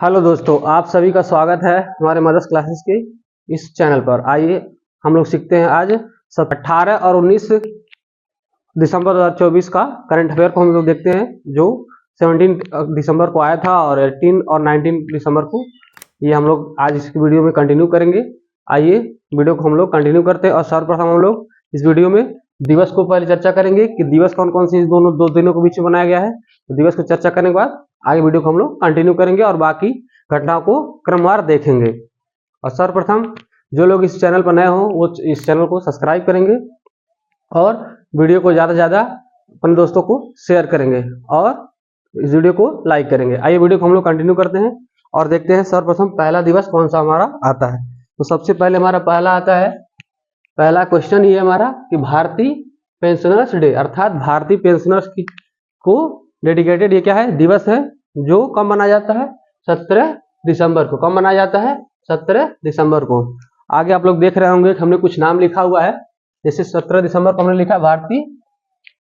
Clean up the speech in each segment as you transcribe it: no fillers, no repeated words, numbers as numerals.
Hello दोस्तों, आप सभी का स्वागत है हमारे मदर्स क्लासेस के इस चैनल पर। आइए हम लोग सीखते हैं आज 18 और 19 दिसंबर 2024 का करंट अफेयर को हम लोग देखते हैं, जो 17 दिसंबर को आया था और 18 और 19 दिसंबर को ये हम लोग आज इस वीडियो में कंटिन्यू करेंगे। आइए वीडियो को हम लोग कंटिन्यू करते हैं और सर्वप्रथम हम लोग इस वीडियो में दिवस को पहले चर्चा करेंगे कि दिवस कौन कौन से इस दो दिनों के बीच में बनाया गया है। तो दिवस को चर्चा करने के बाद आगे वीडियो को हम लोग कंटिन्यू करेंगे और बाकी घटनाओं को क्रमवार देखेंगे। और सर्वप्रथम जो लोग इस चैनल पर नए हो वो इस चैनल को सब्सक्राइब करेंगे और वीडियो को ज़्यादा से ज़्यादा अपने दोस्तों को शेयर करेंगे और इस वीडियो को लाइक करेंगे। आइए वीडियो को हम लोग कंटिन्यू करते हैं और देखते हैं सर्वप्रथम पहला दिवस कौन सा हमारा आता है। तो सबसे पहले हमारा पहला आता है, पहला क्वेश्चन ये हमारा कि भारतीय पेंशनर्स डे अर्थात भारतीय पेंशनर्स को डेडिकेटेड ये क्या है, दिवस है जो कब मनाया जाता है, 17 दिसंबर को। कब मनाया जाता है, 17 दिसंबर को। आगे आप लोग देख रहे होंगे कि हमने कुछ नाम लिखा हुआ है, जैसे 17 दिसंबर को हमने लिखा भारतीय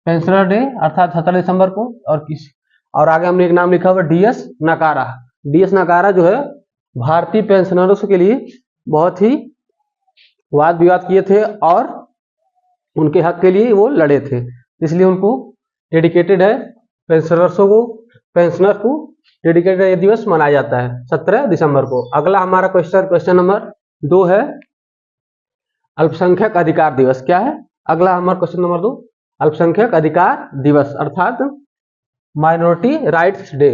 पेंशनर डे अर्थात 17 दिसंबर को, और आगे हमने एक नाम लिखा हुआ डीएस नकारा। डीएस नकारा जो है भारतीय पेंशनरों के लिए बहुत ही वाद विवाद किए थे और उनके हक के लिए वो लड़े थे, इसलिए उनको डेडिकेटेड है, पेंशनर को डेडिकेटेड ये दिवस मनाया जाता है 17 दिसंबर को। अगला हमारा क्वेश्चन नंबर 2 है अल्पसंख्यक अधिकार दिवस। क्या है अगला हमारा क्वेश्चन नंबर 2, अल्पसंख्यक अधिकार दिवस अर्थात माइनॉरिटी राइट्स डे।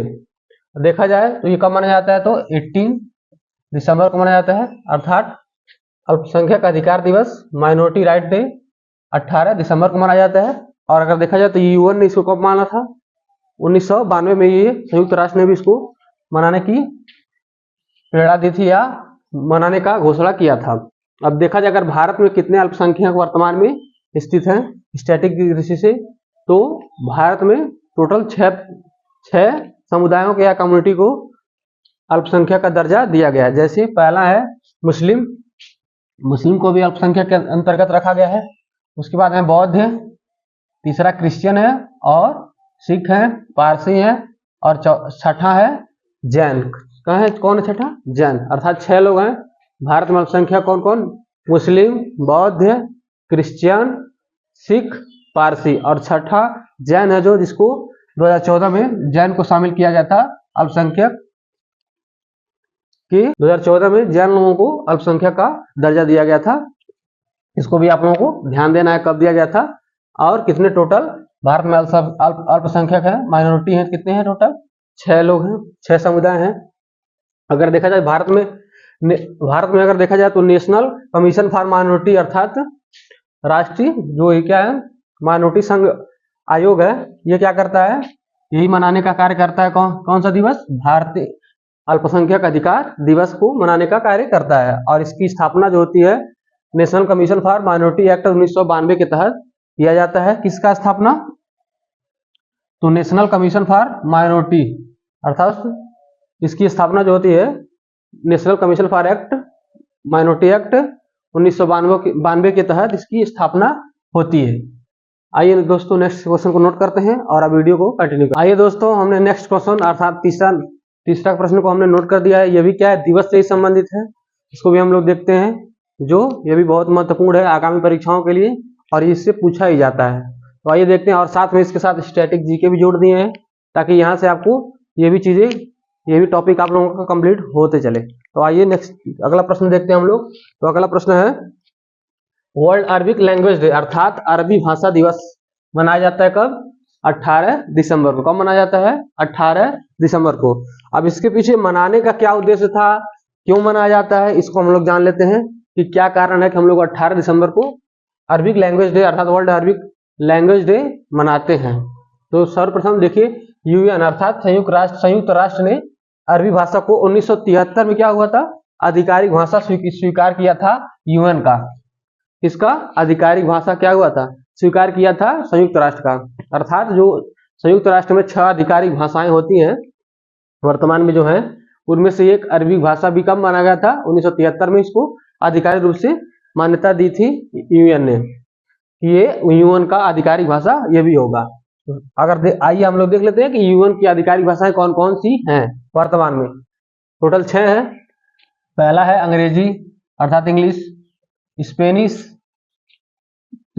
देखा जाए तो ये कब मनाया जाता है, तो 18 दिसंबर को मनाया जाता है अर्थात अल्पसंख्यक अधिकार दिवस माइनॉरिटी राइट डे 18 दिसंबर को मनाया जाता है। और अगर देखा जाए तो यूएन ने इसको कब माना था, 1992 में ये संयुक्त राष्ट्र ने भी इसको मनाने की प्रेरणा दी थी या मनाने का घोषणा किया था। अब देखा जाए अगर भारत में कितने अल्पसंख्यक वर्तमान में स्थित हैं स्टैटिक की दृष्टि से, तो भारत में टोटल 6 समुदायों के या कम्युनिटी को अल्पसंख्यक का दर्जा दिया गया है। जैसे पहला है मुस्लिम को भी अल्पसंख्यक के अंतर्गत रखा गया है। उसके बाद है बौद्ध है, तीसरा क्रिश्चियन है और सिख है, पारसी है और छठा है जैन। कौन है छठा, जैन। अर्थात 6 लोग हैं भारत में अल्पसंख्यक। कौन कौन, मुस्लिम, बौद्ध, क्रिश्चियन, सिख, पारसी और छठा जैन है, जो जिसको 2014 में जैन को शामिल किया गया था अल्पसंख्यक कि 2014 में जैन लोगों को अल्पसंख्यक का दर्जा दिया गया था। इसको भी आप लोगों को ध्यान देना है कब दिया गया था और कितने टोटल भारत में अल्पसंख्यक है, माइनॉरिटी है, कितने हैं टोटल, 6 लोग हैं, 6 समुदाय हैं। अगर देखा जाए भारत में अगर देखा जाए तो नेशनल कमीशन फॉर माइनॉरिटी अर्थात राष्ट्रीय जो ये क्या है माइनॉरिटी संघ आयोग है, ये क्या करता है, यही मनाने का कार्य करता है। कौन सा दिवस, भारतीय अल्पसंख्यक अधिकार दिवस को मनाने का कार्य करता है। और इसकी स्थापना जो होती है national commission for minority act 1992 के तहत किया जाता है। किसका स्थापना, तो नेशनल कमीशन फॉर माइनॉरिटी अर्थात इसकी स्थापना जो होती है national commission for minority act 1992 के तहत इसकी स्थापना होती है। आइए दोस्तों नेक्स्ट क्वेश्चन को नोट करते हैं और अब वीडियो को कंटिन्यू करें। आइए दोस्तों हमने नेक्स्ट क्वेश्चन अर्थात तीसरा प्रश्न को हमने नोट कर दिया है। ये भी क्या है, दिवस से ही संबंधित है, इसको भी हम लोग देखते हैं, जो ये भी बहुत महत्वपूर्ण है आगामी परीक्षाओं के लिए और इससे पूछा ही जाता है। तो आइए देखते हैं और साथ में इसके साथ स्टैटिक जीके भी जोड़ दिए हैं ताकि यहाँ से आपको ये भी टॉपिक आप लोगों का कंप्लीट होते चले। तो आइए नेक्स्ट अगला प्रश्न देखते हैं हम लोग। तो अगला प्रश्न है वर्ल्ड अरबिक लैंग्वेज डे अर्थात अरबी भाषा दिवस मनाया जाता है कब, 18 दिसंबर को। कब मनाया जाता है, 18 दिसंबर को। अब इसके पीछे मनाने का क्या उद्देश्य था, क्यों मनाया जाता है, इसको हम लोग जान लेते हैं कि क्या कारण है कि हम लोग 18 दिसंबर को अरबिक लैंग्वेज डे अर्थात वर्ल्ड अरबिक लैंग्वेज डे मनाते हैं। तो सर्वप्रथम देखिए यूएन अर्थात संयुक्त राष्ट्र ने अरबी भाषा को 1973 में क्या हुआ था, आधिकारिक भाषा स्वीकार किया था यूएन का। इसका आधिकारिक भाषा क्या हुआ था, स्वीकार किया था संयुक्त राष्ट्र का। अर्थात जो संयुक्त राष्ट्र में 6 आधिकारिक भाषाएं होती हैं वर्तमान में जो है, उनमें से एक अरबी भाषा भी कब माना गया था, 1973 में इसको आधिकारिक रूप से मान्यता दी थी यूएन ने, ये यूएन का आधिकारिक भाषा ये भी होगा। अगर आइए हम लोग देख लेते हैं कि यूएन की आधिकारिक भाषाएं कौन कौन सी हैं वर्तमान में। टोटल 6 है। पहला है अंग्रेजी अर्थात इंग्लिश, स्पेनिश,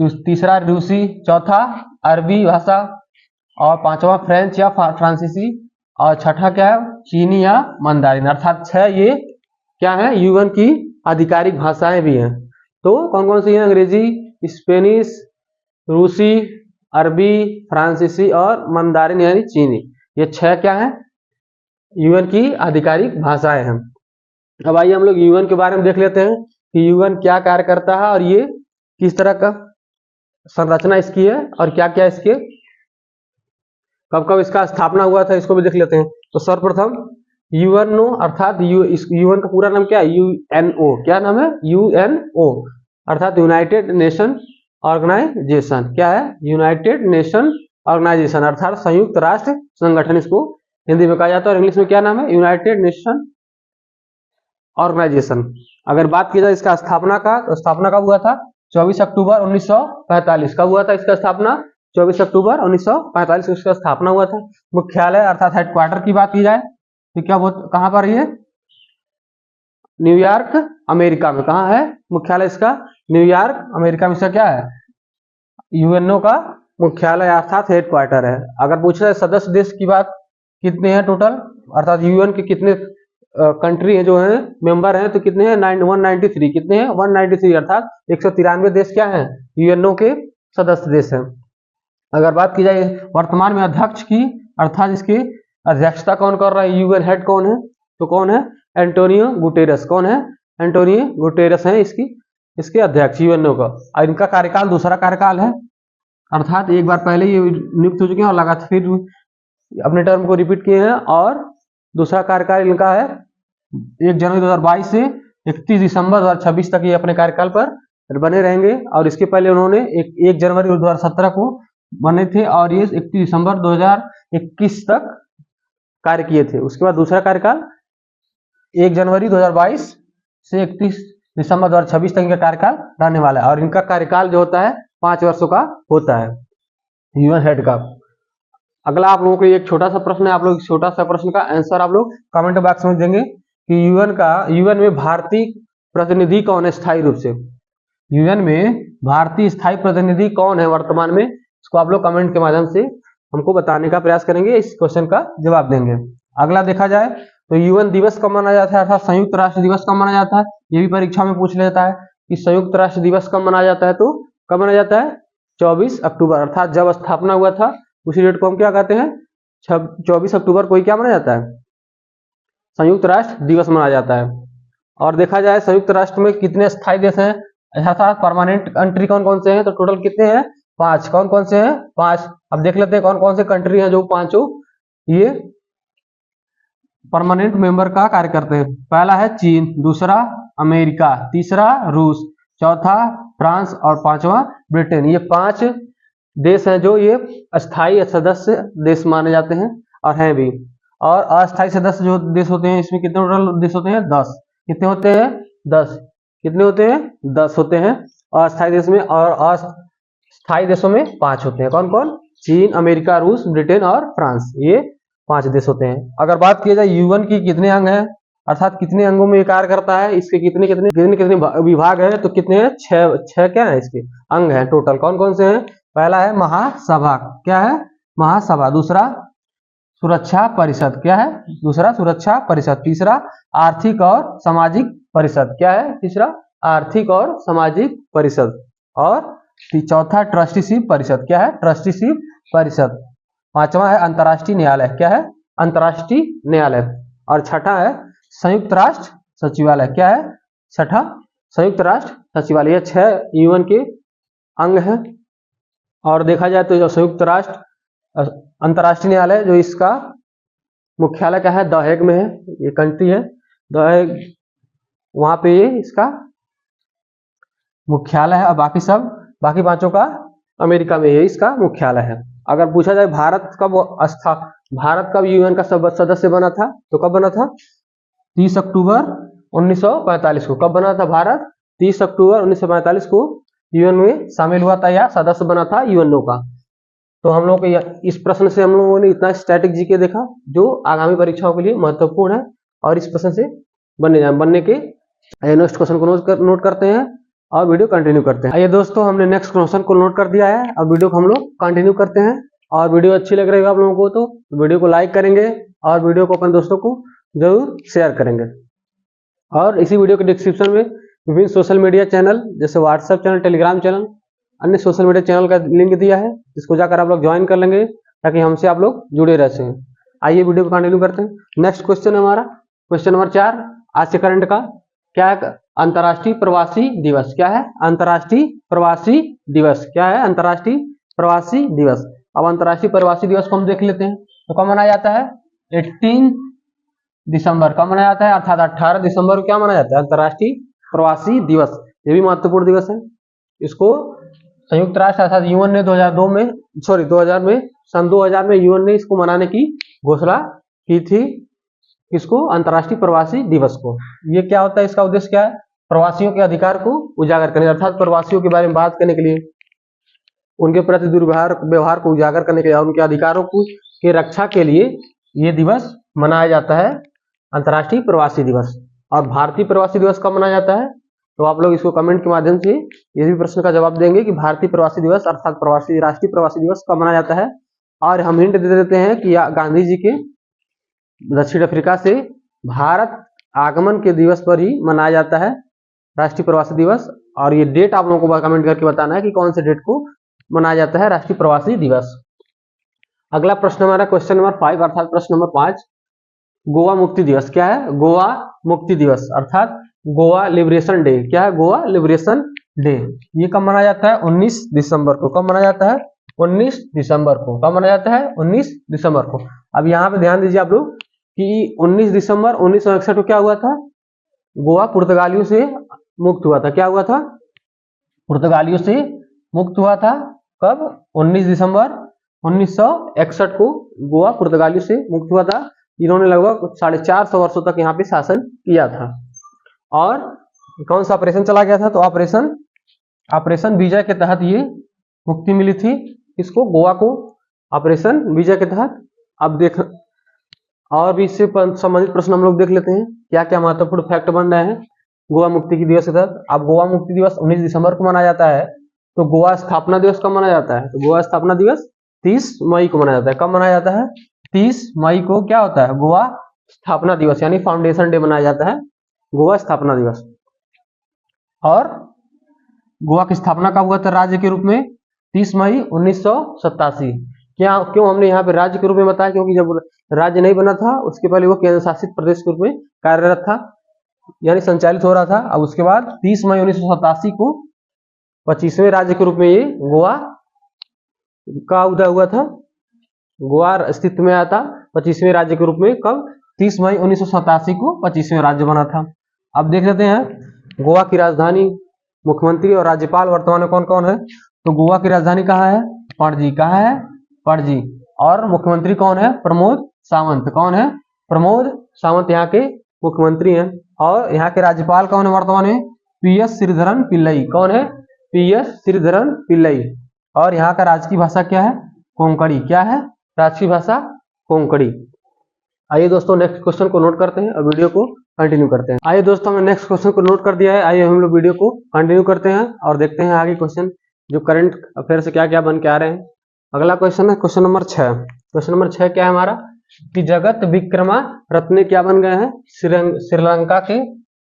तीसरा रूसी, चौथा अरबी भाषा, और पांचवा फ्रेंच या फ्रांसीसी, और छठा क्या है चीनी या मंदारिन। अर्थात 6 ये क्या है यूएन की आधिकारिक भाषाएं भी हैं। तो कौन कौन सी हैं? अंग्रेजी, स्पेनिश, रूसी, अरबी, फ्रांसीसी और मंदारिन यानी चीनी। ये 6 क्या है यूएन की आधिकारिक भाषाएं हैं। अब आइए हम लोग यूएन के बारे में देख लेते हैं कि यूएन क्या कार्य करता है और ये किस तरह का संरचना इसकी है और क्या क्या इसके कब कब इसका स्थापना हुआ था, इसको भी देख लेते हैं। तो सर्वप्रथम यूएनओ अर्थात यूएन का पूरा नाम क्या है? यूएनओ। क्या नाम है? यूएनओ अर्थात यूनाइटेड नेशन ऑर्गेनाइजेशन। क्या है? यूनाइटेड नेशन ऑर्गेनाइजेशन अर्थात संयुक्त राष्ट्र संगठन इसको हिंदी में कहा जाता है। और इंग्लिश में क्या नाम है? United Nation Organisation. अगर बात की जाए इसका स्थापना का, तो स्थापना कब हुआ था? 24 अक्टूबर 1945। कब हुआ था इसका स्थापना? 24 अक्टूबर 1945 को इसका स्थापना हुआ था। मुख्यालय अर्थात हेडक्वार्टर की बात की जाए तो क्या वो कहां पर है? न्यूयॉर्क अमेरिका में। कहां है मुख्यालय इसका? न्यूयॉर्क अमेरिका में। इसका क्या है? यूएनओ का मुख्यालय अर्थात हेडक्वार्टर है। अगर पूछा जाए सदस्य देश की बात, कितने हैं टोटल अर्थात यूएन के कितने कंट्री है जो है मेंबर हैं, तो कितने हैं? 193। कितने हैं? 193 अर्थात 193 देश क्या हैं यूएनओ के सदस्य देश हैं। अगर बात की जाए वर्तमान में अध्यक्ष की अर्थात इसकी अध्यक्षता कौन कर रहा है? यूएन हेड कौन है? तो कौन है? Antonio Guterres. कौन है? एंटोनियो गुटेरस है इसके अध्यक्ष यूएनओ का। और इनका कार्यकाल दूसरा कार्यकाल है अर्थात एक बार पहले ये नियुक्त हो चुके हैं और लगातार फिर अपने टर्म को रिपीट किए हैं। और दूसरा कार्यकाल इनका है 1 जनवरी 2022 से 31 दिसंबर 2026 तक ये अपने कार्यकाल पर बने रहेंगे। और इसके पहले उन्होंने 1 जनवरी 2017 को बने थे और ये 31 दिसंबर 2021 तक कार्य किए थे। उसके बाद दूसरा कार्यकाल 1 जनवरी 2022 से 31 दिसंबर 2026 तक इनका कार्यकाल रहने वाला है। और इनका कार्यकाल जो होता है 5 वर्षों का होता है यूएन हेड का। अगला आप लोगों को एक छोटा सा प्रश्न है, आप लोग छोटा सा प्रश्न का आंसर आप लोग कमेंट बॉक्स में देंगे कि यूएन में भारतीय प्रतिनिधि कौन है स्थायी रूप से? यूएन में भारतीय स्थायी प्रतिनिधि कौन है वर्तमान में? इसको आप लोग कमेंट के माध्यम से हमको बताने का प्रयास करेंगे, इस क्वेश्चन का जवाब देंगे। अगला देखा जाए तो यूएन दिवस कब मनाया जाता है अर्थात संयुक्त राष्ट्र दिवस कब मनाया जाता है? ये भी परीक्षा में पूछ लेता है कि संयुक्त राष्ट्र दिवस कब मनाया जाता है। तो कब मनाया जाता है? 24 अक्टूबर अर्थात जब स्थापना हुआ था उसी डेट को हम क्या कहते हैं? 24 अक्टूबर को ही क्या मनाया जाता है? संयुक्त राष्ट्र दिवस मनाया जाता है। और देखा जाए संयुक्त राष्ट्र में कितने स्थायी देश हैं अर्थात परमानेंट कंट्री कौन कौन से हैं? तो टोटल कितने हैं? 5। कौन कौन से हैं? 5। अब देख लेते हैं कौन कौन से कंट्री हैं जो पांचों ये परमानेंट मेंबर का कार्य करते हैं। पहला है चीन, दूसरा अमेरिका, तीसरा रूस, चौथा फ्रांस और पांचवा ब्रिटेन। ये 5 देश हैं जो ये अस्थायी सदस्य देश माने जाते हैं और हैं भी। और अस्थायी सदस्य जो देश होते हैं इसमें कितने टोटल देश होते हैं? 10। कितने होते हैं? 10। कितने होते हैं? 10 होते हैं अस्थायी देश में। और अस्थायी देशों में 5 होते हैं। कौन कौन? चीन, अमेरिका, रूस, ब्रिटेन और फ्रांस। ये 5 देश होते हैं। अगर बात की जाए यूएन की कितने अंग हैं अर्थात कितने अंगों में कार्य करता है, इसके कितने कितने कितने कितने विभाग हैं, तो कितने हैं? 6 क्या है इसके अंग हैं टोटल। कौन कौन से हैं? पहला है महासभा। क्या है? महासभा। दूसरा सुरक्षा परिषद। क्या है? दूसरा सुरक्षा परिषद। तीसरा आर्थिक और सामाजिक परिषद। क्या है? तीसरा आर्थिक और सामाजिक परिषद। और चौथा ट्रस्टीशिप परिषद। क्या है? ट्रस्टीशिप परिषद। पांचवा है अंतर्राष्ट्रीय न्यायालय। क्या है? अंतर्राष्ट्रीय न्यायालय। और छठा है संयुक्त राष्ट्र सचिवालय। क्या है? छठा संयुक्त राष्ट्र सचिवालय। ये 6 यूएन के अंग हैं। और देखा जाए तो जो संयुक्त राष्ट्र अंतर्राष्ट्रीय न्यायालय जो इसका मुख्यालय क्या है? द हेग में है। ये कंट्री है द हेग, वहां पे ये इसका मुख्यालय है। और बाकी पांचों का अमेरिका में ये इसका मुख्यालय है। अगर पूछा जाए भारत कब यूएन का सदस्य बना था, तो कब बना था? 30 अक्टूबर 1945 को। कब बना था भारत? 30 अक्टूबर 1945 को यूएन में शामिल हुआ था या सदस्य बना था यूएनओ का। तो हम लोग इस प्रश्न से हम लोगों ने इतना स्टैटिक जीके देखा जो आगामी परीक्षाओं के लिए महत्वपूर्ण है। और इस प्रश्न से बनने के नेक्स्ट क्वेश्चन को नोट करते हैं और वीडियो कंटिन्यू करते हैं। आइए दोस्तों, हमने नेक्स्ट क्वेश्चन को नोट कर दिया है। अब वीडियो को हम लोग कंटिन्यू करते हैं। और वीडियो अच्छी लग रही है आप लोगों को तो वीडियो को लाइक करेंगे और वीडियो को अपने दोस्तों को जरूर शेयर करेंगे। और इसी वीडियो के डिस्क्रिप्शन में विभिन्न सोशल मीडिया चैनल जैसे व्हाट्सएप चैनल, टेलीग्राम चैनल, अन्य सोशल मीडिया चैनल का लिंक दिया है, जिसको जाकर आप लोग ज्वाइन कर लेंगे ताकि हमसे आप लोग जुड़े रह सकें। आइए वीडियो को कंटिन्यू करते हैं। नेक्स्ट क्वेश्चन है हमारा क्वेश्चन नंबर 4 आज के करंट का। क्या है? अंतर्राष्ट्रीय प्रवासी दिवस। क्या है? अंतर्राष्ट्रीय प्रवासी दिवस। क्या है? अंतर्राष्ट्रीय प्रवासी दिवस। अब अंतर्राष्ट्रीय प्रवासी दिवस को हम देख लेते हैं। तो कब मनाया जाता है? 18 दिसंबर। कब मनाया जाता है? अर्थात 18 दिसंबर को क्या मनाया जाता है? अंतर्राष्ट्रीय प्रवासी दिवस। ये भी महत्वपूर्ण दिवस है। इसको संयुक्त राष्ट्र अर्थात यूएन ने 2000 में यूएन ने इसको मनाने की घोषणा की थी। इसको अंतर्राष्ट्रीय प्रवासी दिवस को। ये क्या होता है? इसका उद्देश्य क्या है? प्रवासियों के अधिकार को उजागर करने अर्थात प्रवासियों के बारे में बात करने के लिए, उनके प्रति दुर्व्यवहार को उजागर करने के लिए और उनके अधिकारों की रक्षा के लिए ये दिवस मनाया जाता है, अंतर्राष्ट्रीय प्रवासी दिवस। और भारतीय प्रवासी दिवस कब मनाया जाता है? तो आप लोग इसको कमेंट के माध्यम से ये भी प्रश्न का जवाब देंगे कि भारतीय प्रवासी दिवस अर्थात राष्ट्रीय प्रवासी दिवस कब मनाया जाता है। और हम हिंट दे देते हैं कि गांधी जी के दक्षिण अफ्रीका से भारत आगमन के दिवस पर ही मनाया जाता है राष्ट्रीय प्रवासी दिवस। और ये डेट आप लोगों को कमेंट करके बताना है कि कौन से डेट को मनाया जाता है राष्ट्रीय प्रवासी दिवस। अगला प्रश्न हमारा क्वेश्चन नंबर 5 अर्थात प्रश्न नंबर 5 गोवा मुक्ति दिवस। क्या है? गोवा मुक्ति दिवस अर्थात गोवा लिबरेशन डे। क्या है? Goa liberation day. ये कब मनाया जाता है? 19 दिसंबर को। कब मनाया जाता है? 19 दिसंबर को। कब मनाया जाता है? 19 दिसंबर को। अब यहाँ पे ध्यान दीजिए आप लोग कि 19 दिसंबर 1961 को क्या हुआ था? गोवा पुर्तगालियों से मुक्त हुआ था। क्या हुआ था? पुर्तगालियों से मुक्त हुआ था। कब? 19 दिसंबर 1961 को गोवा पुर्तगालियों से मुक्त हुआ था। इन्होंने लगभग 450 वर्षों तक यहाँ पे शासन किया था। और कौन सा ऑपरेशन चला गया था? तो ऑपरेशन विजय के तहत ये मुक्ति मिली थी। इसको गोवा को ऑपरेशन विजय के तहत। अब देख और भी इससे संबंधित प्रश्न हम लोग देख लेते हैं क्या क्या महत्वपूर्ण फैक्ट बन रहे हैं गोवा मुक्ति की दिवस के तहत। अब गोवा मुक्ति दिवस 19 दिसंबर को मनाया जाता है। तो गोवा स्थापना दिवस कब मनाया जाता है? तो गोवा स्थापना दिवस 30 मई को मनाया जाता है। कब मनाया जाता है? 30 मई को क्या होता है? गोवा स्थापना दिवस यानी फाउंडेशन डे मनाया जाता है, गोवा स्थापना दिवस। और गोवा की स्थापना कब हुआ था राज्य के रूप में? 30 मई 1987। क्यों हमने यहाँ पे राज्य के रूप में बताया? क्योंकि जब राज्य नहीं बना था उसके पहले वो केंद्र शासित प्रदेश के रूप में कार्यरत था यानी संचालित हो रहा था। अब उसके बाद 30 मई 1987 को 25वें राज्य के रूप में ये गोवा का उदय हुआ था। गोवा अस्तित्व में आया था 25वें राज्य के रूप में। कब? 30 मई 1987 को 25वें राज्य बना था। अब देख लेते हैं गोवा की राजधानी, मुख्यमंत्री और राज्यपाल वर्तमान में कौन कौन है? तो गोवा की राजधानी कहाँ है? पणजी। कहाँ है? पणजी। और मुख्यमंत्री कौन है? प्रमोद सावंत। कौन है? प्रमोद सावंत यहाँ के मुख्यमंत्री हैं। और यहाँ के राज्यपाल कौन है वर्तमान में? PS श्रीधरन पिल्लई। कौन है? PS श्रीधरन पिल्लई। और यहाँ का राजकीय भाषा क्या है? कोंकणी। क्या है? राजकीय भाषा कोंकणी। आइए दोस्तों नेक्स्ट क्वेश्चन को नोट करते हैं और वीडियो को कंटिन्यू करते हैं। आइए दोस्तों हमने नेक्स्ट क्वेश्चन को नोट कर दिया है। आइए हम लोग वीडियो को कंटिन्यू करते हैं और देखते हैं आगे क्वेश्चन जो करंट अफेयर से क्या क्या बन के आ रहे हैं। अगला क्वेश्चन है क्वेश्चन नंबर 6। क्वेश्चन नंबर 6 क्या है हमारा कि जगत विक्रमा रत्ने क्या बन गए हैं? श्रीलंका के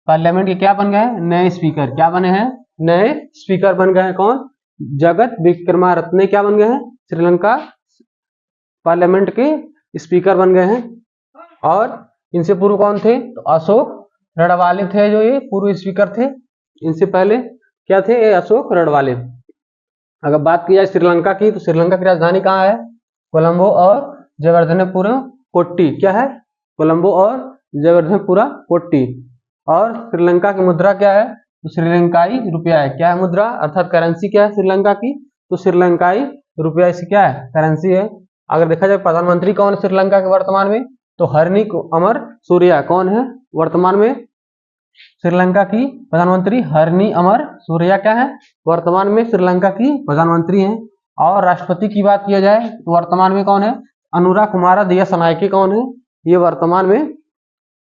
पार्लियामेंट के क्या बन गए हैं? नए स्पीकर। क्या बने हैं? नए स्पीकर बन गए हैं। कौन? जगत विक्रमा रत्ने क्या बन गए हैं? श्रीलंका पार्लियामेंट के स्पीकर बन गए हैं। और इनसे पूर्व कौन थे? तो अशोक रडवाले थे जो ये पूर्व स्पीकर थे। इनसे पहले क्या थे? ये अशोक रडवाले। अगर बात की जाए श्रीलंका की तो श्रीलंका की राजधानी कहाँ है? कोलंबो और जयवर्धनेपुरम कोट्टी। क्या है? कोलंबो और जयवर्धनेपुरा कोट्टी। और श्रीलंका की मुद्रा क्या है? तो श्रीलंकाई रुपया है। क्या है मुद्रा अर्थात करेंसी क्या है श्रीलंका की? तो श्रीलंकाई रुपया इसकी क्या है? करेंसी है। अगर देखा जाए प्रधानमंत्री कौन है श्रीलंका के वर्तमान में? तो हरनी अमर सूर्या। कौन है वर्तमान में श्रीलंका की प्रधानमंत्री? हरनी अमर सूर्या क्या है? वर्तमान में श्रीलंका की प्रधानमंत्री हैं। और राष्ट्रपति की बात किया जाए तो वर्तमान में कौन है? अनुरा कुमारा दियासनायके। कौन है? ये वर्तमान में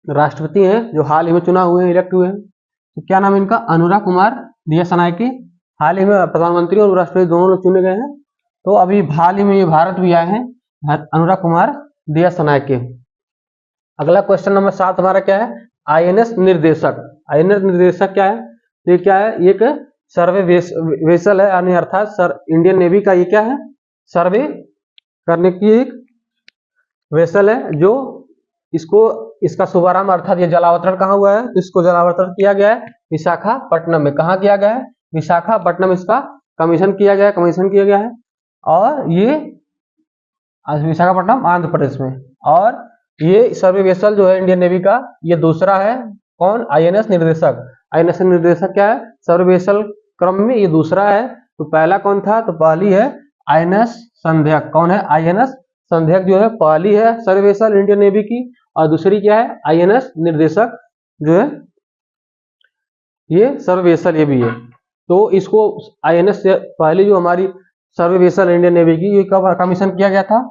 राष्ट्रपति हैं जो हाल ही में चुनाव हुए हैं, इलेक्ट हुए हैं, तो क्या नाम है इनका? अनुराग कुमार दिसानायके। हाल ही में प्रधानमंत्री और राष्ट्रपति दोनों लोग चुने गए हैं। तो अभी हाल ही में ये भारत भी आए हैं, अनुराग कुमार दिसानायके। अगला क्वेश्चन नंबर 7 हमारा क्या है? आईएनएस निर्देशक। आईएनएस निर्देशक क्या है? ये क्या है? एक सर्वे वेसल है, यानी अर्थात इंडियन नेवी का ये क्या है? सर्वे करने की एक वेसल है, जो इसका शुभारंभ अर्थात ये जलावतरण कहाँ हुआ है? तो इसको जलावतरण किया गया है विशाखापट्टनम में। कहाँ किया गया है? विशाखापट्टनम इसका कमीशन किया गया है। और ये विशाखापट्टनम आंध्र प्रदेश में। और ये सर्वे वेसल जो है इंडियन नेवी का, ये दूसरा है। कौन? आईएनएस निर्देशक। आईएनएस निर्देशक क्या है? सर्वे वेसल क्रम में ये दूसरा है। तो पहला कौन था? तो पहली है आईएनएस संध्याक। कौन है? आईएनएस संध्याक जो है पहली है सर्वे वेसल इंडियन नेवी की, और दूसरी क्या है? आईएनएस निर्देशक जो है ये सर्वे वेसल ये भी है। तो इसको आईएनएस से पहले जो हमारी सर्वे वेसल इंडियन नेवी की, ये कब कमीशन किया गया था?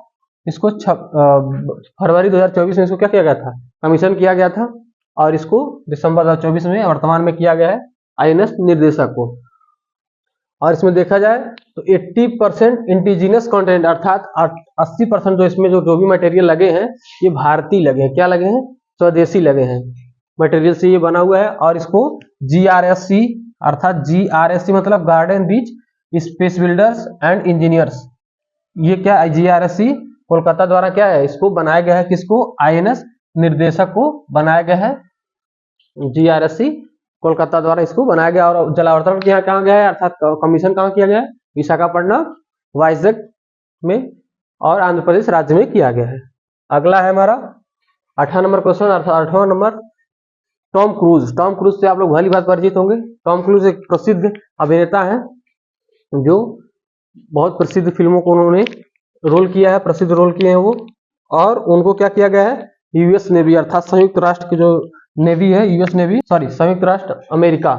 इसको फरवरी 2024 में इसको क्या किया गया था? कमीशन किया गया था। और इसको दिसंबर 2024 में वर्तमान में किया गया है आईएनएस निर्देशक को। और इसमें देखा जाए तो 80% इंडिजिनस कंटेंट, अर्थात 80% जो इसमें जो भी मटेरियल लगे हैं ये भारतीय लगे हैं। क्या लगे हैं? स्वदेशी लगे हैं मटेरियल से ये बना हुआ है। और इसको GRSC, अर्थात GRSC मतलब garden rich space builders and engineers, ये क्या है? GRSC कोलकाता द्वारा क्या है? इसको बनाया गया है। किसको? आईएनएस निर्देशक को बनाया गया है। GRSC कोलकाता द्वारा इसको बनाया गया। और जलावतरण कहाँ गया है? अर्थात कमीशन कहाँ किया गया है? विशाखापट्टनम, वाइजैक में और आंध्र प्रदेश राज्य में किया गया है। अगला है हमारा 8वां नंबर क्वेश्चन, अर्थात 8वां number Tom Cruise. Tom Cruise से आप लोग भली बात परिचित होंगे। टॉम क्रूज एक प्रसिद्ध अभिनेता है जो बहुत प्रसिद्ध फिल्मों को उन्होंने रोल किया है, प्रसिद्ध रोल किए हैं वो। और उनको क्या किया गया है? यूएस नेवी, अर्थात संयुक्त राष्ट्र की जो नेवी है, यूएस नेवी, सॉरी संयुक्त राष्ट्र अमेरिका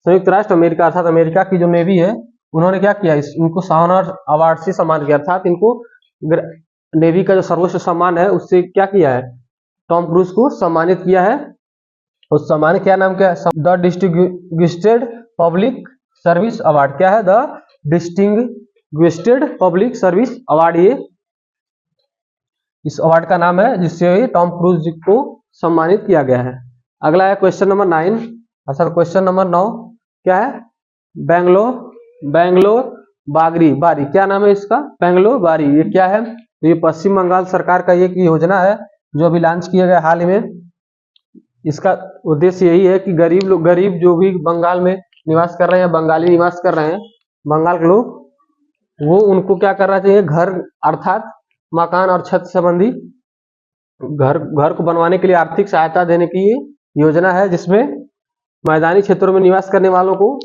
अर्थात अमेरिका की जो नेवी है, उन्होंने क्या किया? इनको शानदार अवार्ड से सम्मान किया। अर्थात इनको नेवी का जो सर्वोच्च सम्मान है उससे क्या किया है? टॉम क्रूज को सम्मानित किया है। उस सम्मान क्या नाम क्या है? The distinguished public service award. क्या है? The distinguished public service award, ये इस अवार्ड का नाम है जिससे टॉम क्रूज को सम्मानित किया गया है। अगला है क्वेश्चन नंबर 9। अच्छा, क्वेश्चन नंबर 9 क्या है? बैंगलोर बारी। क्या नाम है इसका? बैंगलोर बारी। ये क्या है? तो ये पश्चिम बंगाल सरकार का एक योजना है जो अभी लॉन्च किया गया हाल ही में। इसका उद्देश्य यही है कि गरीब जो भी बंगाल में निवास कर रहे हैं, बंगाली निवास कर रहे हैं, बंगाल के लोग, वो उनको क्या करना चाहिए? घर अर्थात मकान और छत संबंधी घर को बनवाने के लिए आर्थिक सहायता देने की ये योजना है, जिसमें मैदानी क्षेत्रों में निवास करने वालों को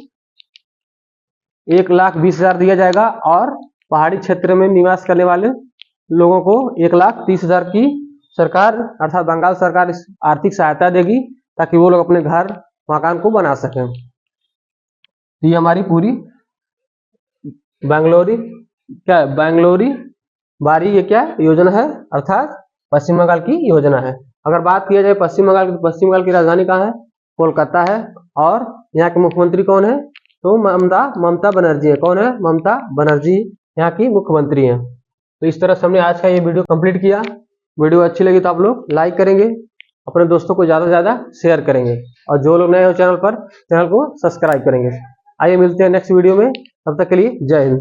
1,20,000 दिया जाएगा और पहाड़ी क्षेत्र में निवास करने वाले लोगों को 1,30,000 की सरकार अर्थात बंगाल सरकार इस आर्थिक सहायता देगी ताकि वो लोग अपने घर मकान को बना सकें। ये हमारी पूरी बैंगलोरी बारी ये क्या योजना है? अर्थात पश्चिम बंगाल की योजना है। अगर बात किया जाए पश्चिम बंगाल की, पश्चिम बंगाल की राजधानी कहाँ है? कोलकाता है। और यहाँ के मुख्यमंत्री कौन है? तो ममता बनर्जी है। कौन है? ममता बनर्जी यहाँ की मुख्यमंत्री हैं। तो इस तरह से हमने आज का ये वीडियो कंप्लीट किया। वीडियो अच्छी लगी तो आप लोग लाइक करेंगे, अपने दोस्तों को ज़्यादा से ज़्यादा शेयर करेंगे, और जो लोग नए हो चैनल पर, चैनल को सब्सक्राइब करेंगे। आइए मिलते हैं नेक्स्ट वीडियो में, तब तक के लिए जय हिंद।